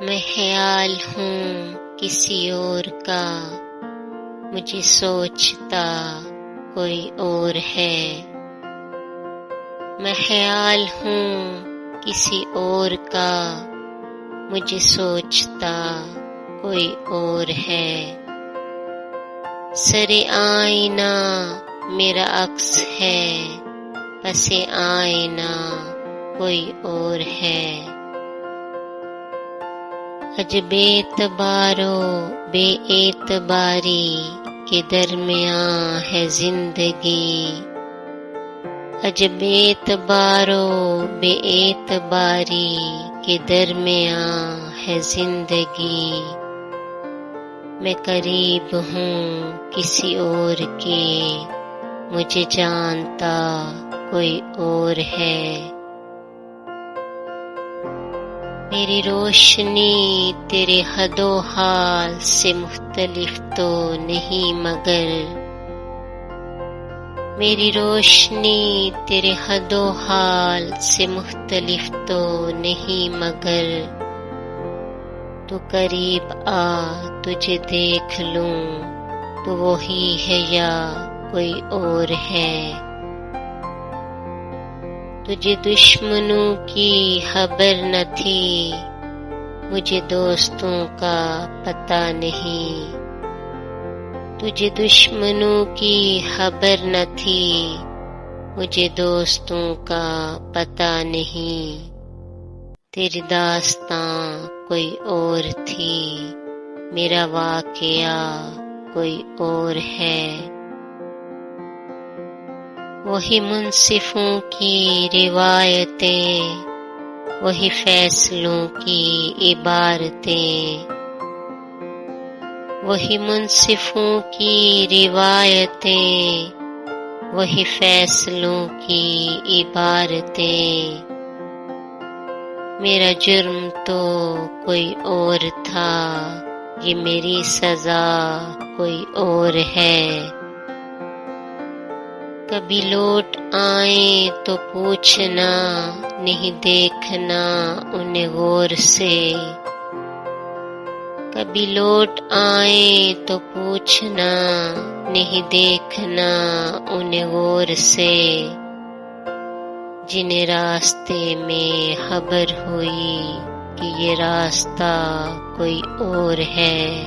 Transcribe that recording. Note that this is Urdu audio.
میں خیال ہوں کسی اور کا، مجھے سوچتا کوئی اور ہے۔ میں خیال ہوں کسی اور کا، مجھے سوچتا کوئی اور ہے۔ سر آئینہ میرا عکس ہے، پس آئینہ کوئی اور ہے۔ عجب اعتبار و بے اعتباری کے درمیان ہے زندگی، عجب اعتبار و بے اعتباری کے درمیان ہے زندگی۔ میں قریب ہوں کسی اور کے، مجھے جانتا کوئی اور ہے۔ میری روشنی تیرے حد و حال سے مختلف تو نہیں مگر، میری روشنی تیرے حد و حال سے مختلف تو نہیں مگر، تو قریب آ تجھے دیکھ لوں تو وہی ہے یا کوئی اور ہے۔ تجھے دشمنوں کی خبر نہ تھی، مجھے دوستوں کا پتہ نہیں۔ تجھے دشمنوں کی خبر نہ تھی، مجھے دوستوں کا پتہ نہیں۔ تیری داستاں کوئی اور تھی، میرا واقعہ کوئی اور ہے۔ وہی منصفوں کی روایتیں، وہی فیصلوں کی عبارتیں، وہی منصفوں کی روایتیں، وہی فیصلوں کی عبارتیں۔ میرا جرم تو کوئی اور تھا، یہ میری سزا کوئی اور ہے۔ کبھی لوٹ آئیں تو پوچھنا، نہیں دیکھنا انہیں غور سے۔ کبھی لوٹ آئیں تو پوچھنا، نہیں دیکھنا انہیں غور سے۔ جنہیں راستے میں خبر ہوئی کہ یہ راستہ کوئی اور ہے۔